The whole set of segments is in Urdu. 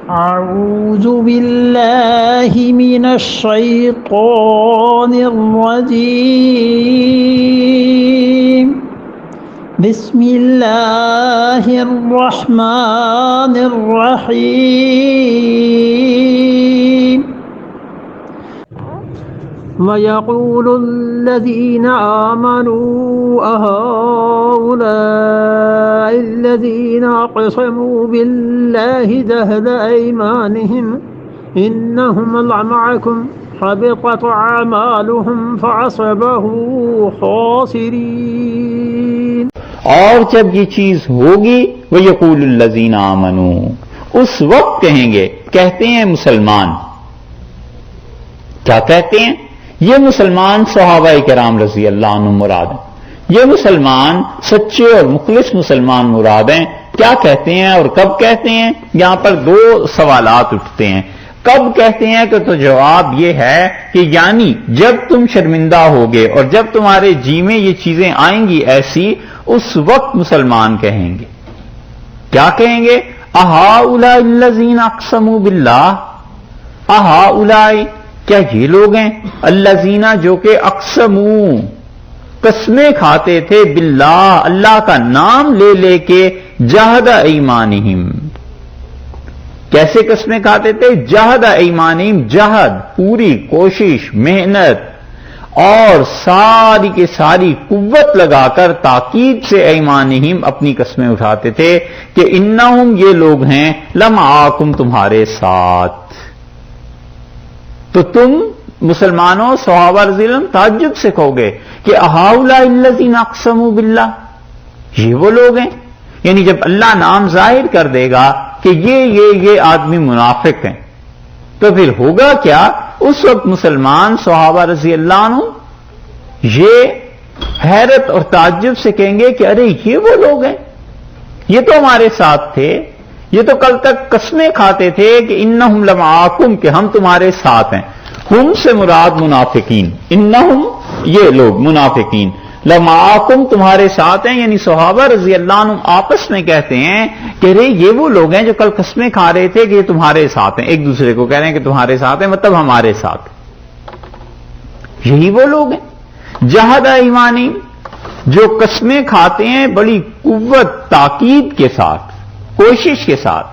أعوذ بالله من الشيطان الرجيم بسم الله الرحمن الرحيم ويقول الذين آمنوا أهؤلاء الذين أقسموا بالله جهد أيمانهم إنهم لمعكم حبطت أعمالهم فحسبوه خاسرين. اور جب یہ چیز ہوگی وَيَقُولُ الَّذِينَ آمَنُوا، اس وقت کہیں گے، کہتے ہیں مسلمان، کیا کہتے ہیں؟ یہ مسلمان صحابہ کرام رضی اللہ عنہم مراد ہیں، یہ مسلمان سچے اور مخلص مسلمان مراد ہیں. کیا کہتے ہیں اور کب کہتے ہیں؟ یہاں پر دو سوالات اٹھتے ہیں. کب کہتے ہیں کہ تو جواب یہ ہے کہ یعنی جب تم شرمندہ ہوگے اور جب تمہارے جی میں یہ چیزیں آئیں گی ایسی، اس وقت مسلمان کہیں گے. کیا کہیں گے؟ اہؤلاء الذین اقسموا باللہ، اہؤلاء، کیا یہ لوگ ہیں الذین جو کہ اقسموا، قسمیں کھاتے تھے، باللہ، اللہ کا نام لے لے کے، جہد ایمانہم، کیسے قسمیں کھاتے تھے؟ جہد ایمانہم، جہد پوری کوشش، محنت اور ساری کی ساری قوت لگا کر تاکید سے ایمانہم اپنی قسمیں اٹھاتے تھے کہ انہم یہ لوگ ہیں لمعاکم تمہارے ساتھ. تو تم مسلمانوں صحابہ رضی اللہ عنہ تعجب سے کہو گے کہ اہؤلاء الذین اقسموا باللہ، یہ وہ لوگ ہیں. یعنی جب اللہ نام ظاہر کر دے گا کہ یہ آدمی منافق ہیں تو پھر ہوگا کیا؟ اس وقت مسلمان صحابہ رضی اللہ عنہ یہ حیرت اور تعجب سے کہیں گے کہ ارے یہ وہ لوگ ہیں، یہ تو ہمارے ساتھ تھے، یہ تو کل تک قسمیں کھاتے تھے کہ انہم لمعاکم، کہ ہم تمہارے ساتھ ہیں. ہم سے مراد منافقین، انہم یہ لوگ منافقین، لمعاکم تمہارے ساتھ ہیں. یعنی صحابہ رضی اللہ عنہ آپس میں کہتے ہیں کہ رے یہ وہ لوگ ہیں جو کل قسمیں کھا رہے تھے کہ یہ تمہارے ساتھ ہیں، ایک دوسرے کو کہہ رہے ہیں کہ تمہارے ساتھ ہیں، مطلب ہمارے ساتھ. یہی وہ لوگ ہیں جہد ایمانہم، جو قسمیں کھاتے ہیں بڑی قوت، تاکید کے ساتھ، کوشش کے ساتھ.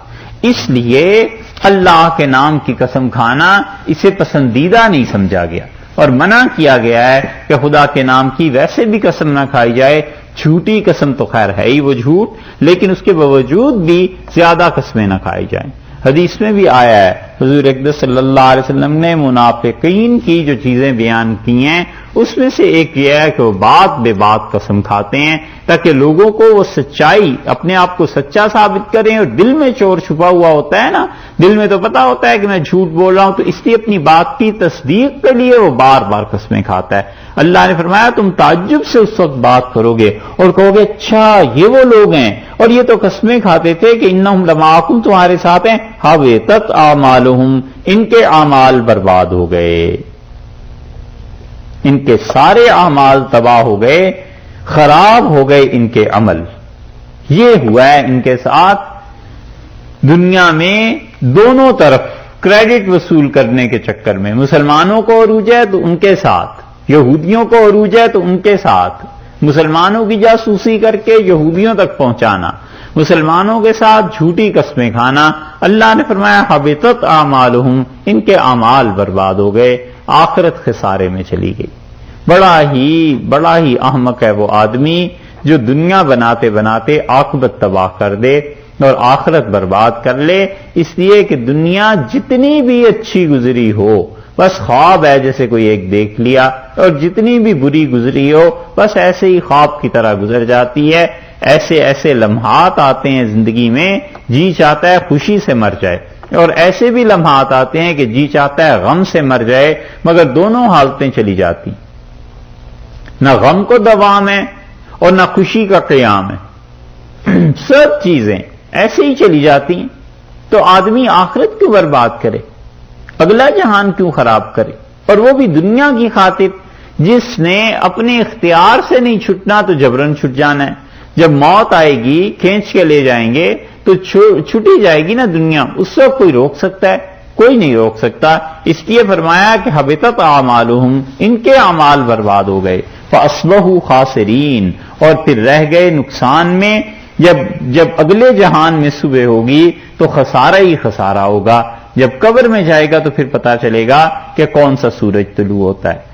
اس لیے اللہ کے نام کی قسم کھانا اسے پسندیدہ نہیں سمجھا گیا اور منع کیا گیا ہے کہ خدا کے نام کی ویسے بھی قسم نہ کھائی جائے. جھوٹی قسم تو خیر ہے ہی وہ جھوٹ، لیکن اس کے باوجود بھی زیادہ قسمیں نہ کھائی جائیں. حدیث میں بھی آیا ہے، حضور اقدس صلی اللہ علیہ وسلم نے منافقین کی جو چیزیں بیان کی ہیں اس میں سے ایک یہ ہے کہ وہ بات بے بات قسم کھاتے ہیں تاکہ لوگوں کو وہ سچائی، اپنے آپ کو سچا ثابت کریں. اور دل میں چور چھپا ہوا ہوتا ہے نا، دل میں تو پتا ہوتا ہے کہ میں جھوٹ بول رہا ہوں، تو اس لیے اپنی بات کی تصدیق کے لیے وہ بار بار قسمیں کھاتا ہے. اللہ نے فرمایا تم تعجب سے اس وقت بات کرو گے اور کہو گے اچھا یہ وہ لوگ ہیں اور یہ تو قسمیں کھاتے تھے کہ انہم لمعاکم تمہارے ساتھ ہیں. حبطت اعمالہم، ان کے اعمال برباد ہو گئے، ان کے سارے اعمال تباہ ہو گئے، خراب ہو گئے ان کے عمل. یہ ہوا ہے ان کے ساتھ. دنیا میں دونوں طرف کریڈٹ وصول کرنے کے چکر میں مسلمانوں کو عروج ہے تو ان کے ساتھ، یہودیوں کو عروج ہے تو ان کے ساتھ، مسلمانوں کی جاسوسی کر کے یہودیوں تک پہنچانا، مسلمانوں کے ساتھ جھوٹی قسمیں کھانا. اللہ نے فرمایا حبطت اعمالہم، ان کے اعمال برباد ہو گئے، آخرت خسارے میں چلی گئی. بڑا ہی احمق ہے وہ آدمی جو دنیا بناتے بناتے عاقبت تباہ کر دے اور آخرت برباد کر لے. اس لیے کہ دنیا جتنی بھی اچھی گزری ہو بس خواب ہے جیسے کوئی ایک دیکھ لیا، اور جتنی بھی بری گزری ہو بس ایسے ہی خواب کی طرح گزر جاتی ہے. ایسے لمحات آتے ہیں زندگی میں جی چاہتا ہے خوشی سے مر جائے، اور ایسے بھی لمحات آتے ہیں کہ جی چاہتا ہے غم سے مر جائے، مگر دونوں حالتیں چلی جاتی. نہ غم کو دوام ہے اور نہ خوشی کا قیام ہے، سب چیزیں ایسے ہی چلی جاتی ہیں. تو آدمی آخرت کیوں برباد کرے، اگلا جہان کیوں خراب کرے، اور وہ بھی دنیا کی خاطر. جس نے اپنے اختیار سے نہیں چھٹنا تو جبرن چھٹ جانا ہے. جب موت آئے گی کھینچ کے لے جائیں گے تو چھٹی جائے گی نا دنیا، اس وقت کوئی روک سکتا ہے؟ کوئی نہیں روک سکتا۔ اس لیے فرمایا کہ حبطت اعمالہم، ان کے اعمال برباد ہو گئے، فاصبحوا خاسرین، اور پھر رہ گئے نقصان میں۔ جب اگلے جہان میں صبح ہوگی تو خسارہ ہی خسارہ ہوگا، جب قبر میں جائے گا تو پھر پتا چلے گا کہ کون سا سورج طلوع ہوتا ہے۔